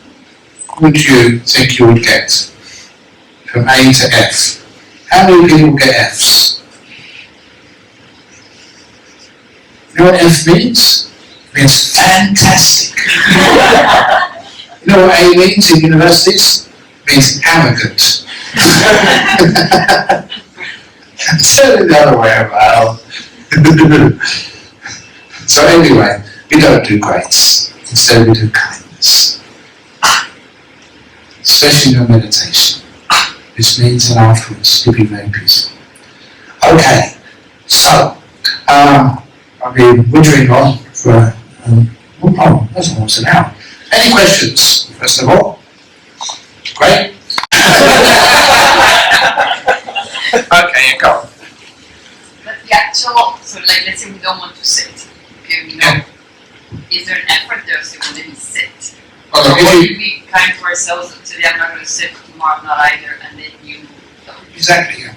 would you think you would get? From A to F. How many people get Fs? You know what F means? It means fantastic. You know what A means in universities? It means arrogant. Certainly the other way around. So anyway, we don't do grades. Instead we do kindness. Especially in your meditation. Which means that afterwards you'll be very peaceful. Okay, so I've been wittering on for that's almost an hour. Any questions, first of all? Great. Okay, you go. But the actual, so like let's say we don't want to sit. Okay, we know. Is there an effort there so we didn't sit? Or would we be kind to ourselves and today I'm not going to sit, tomorrow I'm not either, and then you don't? Exactly, yeah.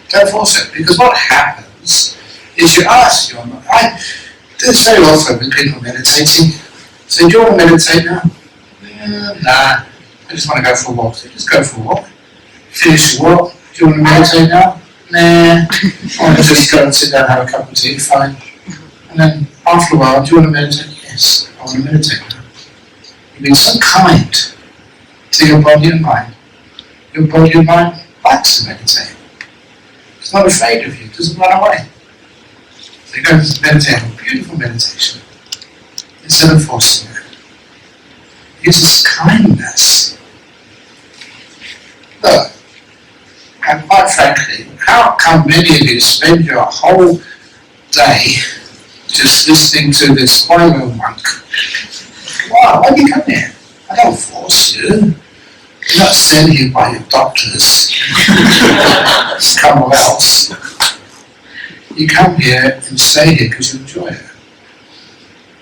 Don't force it, because what happens is you ask your mind. I do this very often with people meditating. So do you want to meditate now? Nah, I just want to go for a walk. So just go for a walk. Finish your walk. Do you want to meditate now? Nah. I want to just go and sit down and have a cup of tea, fine. And then after a while, do you want to meditate? Yes, I want to meditate now. You've been so kind to your body and mind. Your body and mind likes to meditate. It's not afraid of you, it doesn't run away. So you go to meditate, a beautiful meditation, instead of forcing it. It uses kindness. Look, and quite frankly, how come many of you spend your whole day just listening to this Hoilo monk? Wow, why do you come here? I don't force you. You're not sent here by your doctors. It's somewhere else. You come here and stay here because you enjoy it.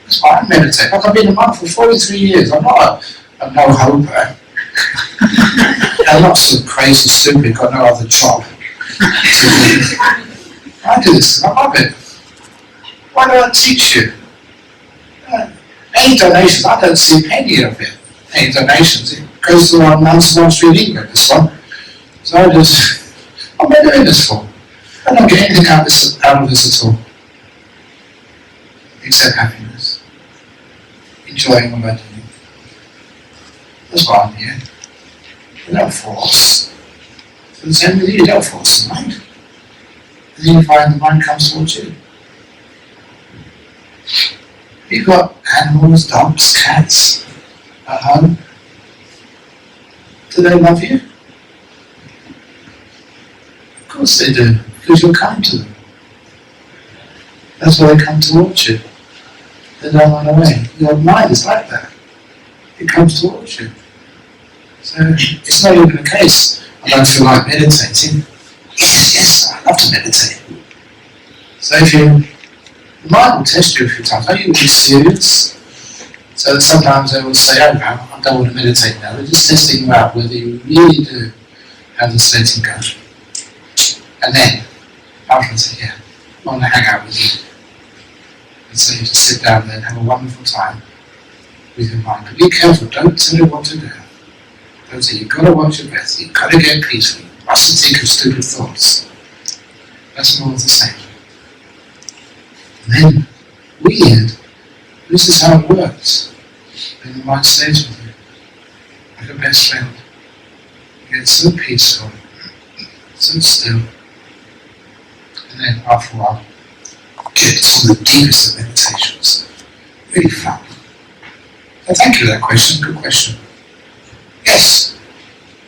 That's why I meditate. Look, I've been a monk for 43 years. I'm not a no-hoper. I'm not so crazy stupid, got no other job. I do this, I love it. Why do I teach you? Any donations, I don't see a penny of it. Any donations, it goes to our Mountain Street, England, this one. So I just, what am I doing this for? I don't get anything out of this at all. Except happiness. Enjoying what I'm doing. That's why I'm here. You don't force. So the same with you don't force the mind. And then you find the mind comes towards you. You've got animals, dogs, cats at home. Do they love you? Of course they do, because you're kind to them. That's why they come towards you. They don't run away. Your mind is like that. It comes towards you. So it's not even a case, I don't feel like meditating. Yes, I love to meditate. So if you, the mind will test you a few times. Are you really serious? So sometimes they will say, oh no, I don't want to meditate now. They're just testing you out whether you really do have this letting go. And then, afterwards, say, yeah, I want to hang out with you. And so you just sit down there and have a wonderful time with your mind. But be careful, don't tell it what to do. Don't say, you've got to watch your breath, you've got to get peaceful, you mustn't think of stupid thoughts. That's more of the same. And then, weird, this is how it works. Then the mind stays with you, like a best friend. You get so peaceful, so still. And then, after a while, get to some of the deepest of meditations. Really fun. So thank you for that question, good question. Yes?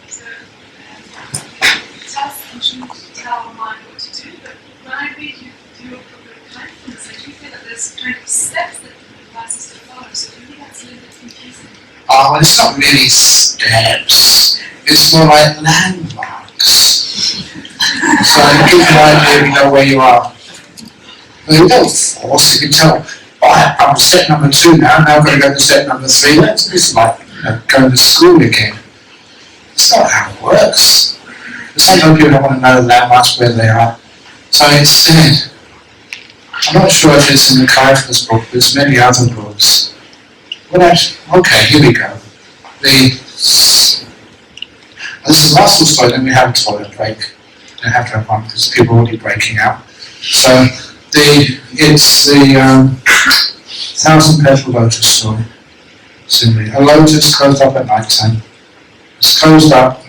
So, it tells ancient to tell our mind what to do, but when I read you do your book of kindness, I do feel that there's kind of steps that the advise us to follow, so for me that's a little bit confusing. Oh, well, it's not really steps. It's more like landmarks. So it gives you an idea, you know where you are. Well, you don't force, you can tell, oh, I'm step number 2 now I've got to go to step number 3. That's just like going to school again. It's not how it works. Sometimes people don't want to know the landmarks where they are. So instead, I'm not sure if it's in the Kindfulness book, there's many other books. Well, actually, okay, here we go. This is the last story, then we have a toilet break. We have to have one because people are already breaking out. So it's the 1,000 petal lotus story. Simply, a lotus closed up at night time. It's closed up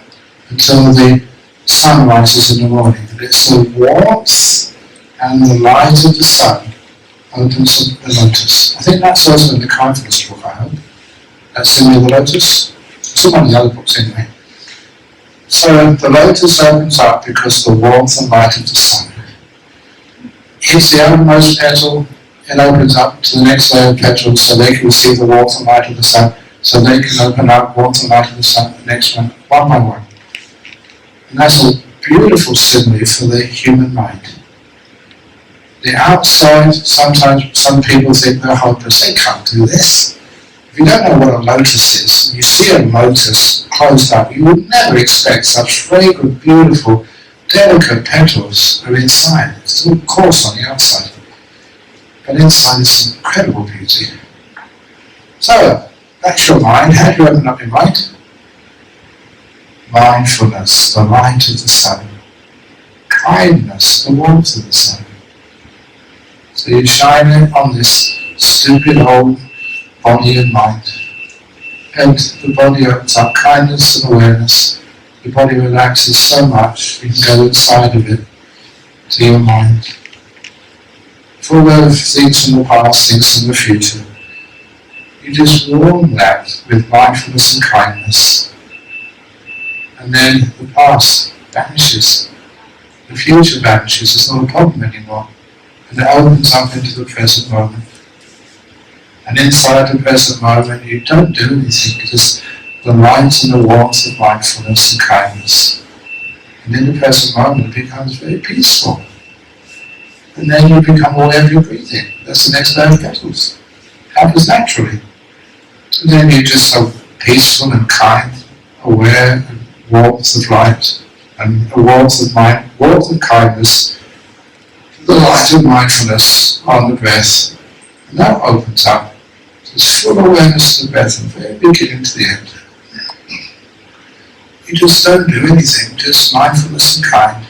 until the sun rises in the morning. And it's the warmth and the light of the sun opens the lotus. I think that's also in the Kindfulness book, I hope. That's in the lotus. It's in one of the other books anyway. So the lotus opens up because the warmth and light of the sun hits the outermost petal, it opens up to the next layer of petals so they can receive the warmth and light of the sun, so they can open up warmth and light of the sun, the next one by one. And that's a beautiful simile for the human mind. The outside, sometimes some people think they're hopeless, they can't do this. If you don't know what a lotus is, and you see a lotus closed up, you would never expect such fragrant, beautiful, delicate petals are inside. It's all coarse on the outside, but inside is some incredible beauty. So, that's your mind. How do you open up your mind? Mindfulness, the light of the sun. Kindness, the warmth of the sun. So you shine it on this stupid old body and mind. And the body opens up, kindness and awareness. The body relaxes so much, you can go inside of it to your mind. Full of things from the past, things from the future. You just warm that with mindfulness and kindness. And then the past vanishes. The future vanishes, it's not a problem anymore. And it opens up into the present moment. And inside the present moment you don't do anything, just the light and the warmth of mindfulness and kindness. And in the present moment it becomes very peaceful. And then you become aware of your breathing. That's the next layer of petals. Happens naturally. And then you're just so peaceful and kind, aware and warmth of light, and a warmth of mind, warmth of kindness, the light of mindfulness on the breath. And that opens up. There's full awareness of the breath from the very beginning to the end. You just don't do anything, just mindfulness and kind.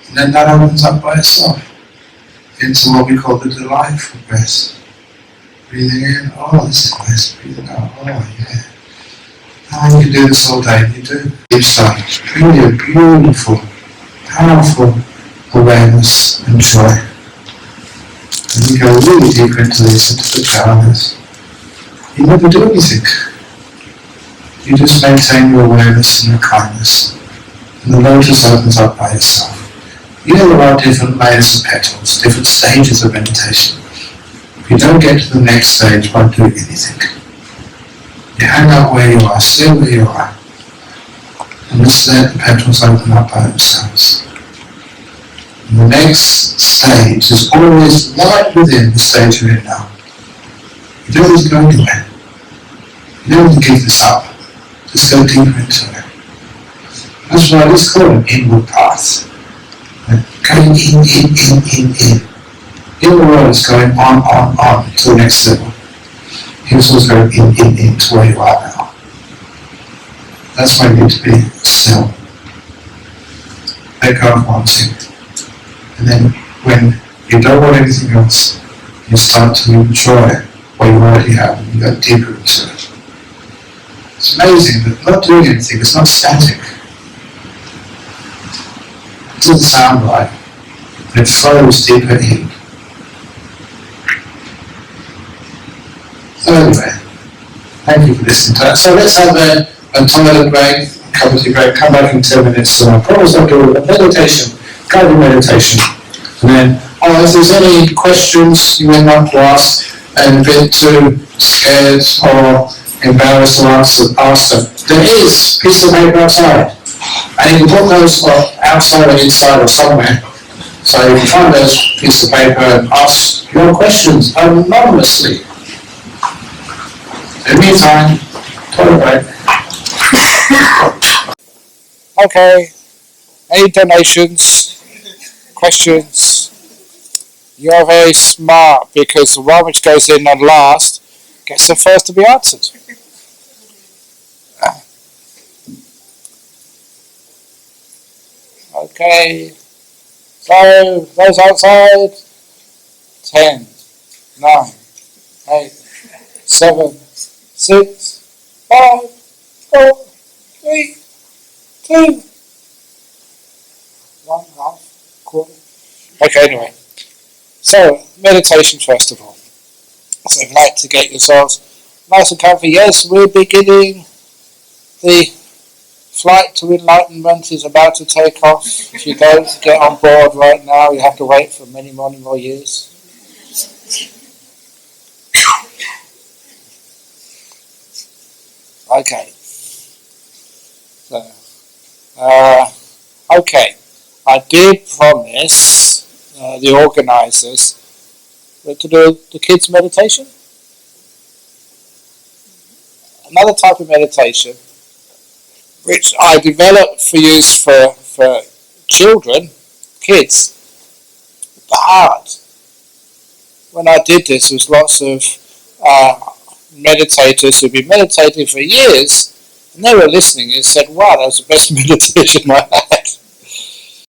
And then that opens up by itself into what we call the delightful breath. Breathing in, oh, this is nice. Breathing out, oh, yeah. And you can do this all day, you do. Deep stuff. Really a beautiful, powerful awareness and joy. And you go really deep into this, into the jhanas. You never do anything. You just maintain your awareness and your kindness. And the lotus opens up by itself. You know there are different layers of petals, different stages of meditation. If you don't get to the next stage by doing anything, you hang out where you are, stay where you are, and just let the petals open up by themselves. And the next stage is always right within the stage you're in now. You don't need to go anywhere. You don't need to give this up. Just go deeper into it. That's why it's called an inward path. Going in. In the world is going on to the next level. Here's what's going in to where you are now. That's why you need to be still. Let go of wanting. And then when you don't want anything else, you start to enjoy what you already have and you go deeper into it. It's amazing that not doing anything is not static. It doesn't sound right. It flows deeper in. So anyway, thank you for listening to that. So let's have a toilet break, a cup of tea break, come back in 10 minutes. So I promise I'll do a meditation, guided meditation. And then, if there's any questions you may want to ask and a bit too scared or embarrassed to ask them, there is pieces of paper outside. And you can put those outside or inside or somewhere. So you can find those pieces of paper and ask your questions anonymously. In the meantime, toilet break. Okay, any donations, questions? You're very smart because the one which goes in on last gets the first to be answered. Okay, so those outside, 10, 9, 8, 7, 6, 5, 4, 3, 2, 1, half, quarter. Okay, anyway. So, meditation first of all. So if you'd like to get yourselves nice and comfy, yes, we're beginning. The flight to enlightenment is about to take off. If you don't get on board right now, you have to wait for many more years. Okay. So, okay. I did promise the organisers to do the kids' meditation. Another type of meditation, which I developed for use for children, kids, the heart. When I did this, there was lots of meditators who'd been meditating for years, and they were listening and said, wow, that was the best meditation I had.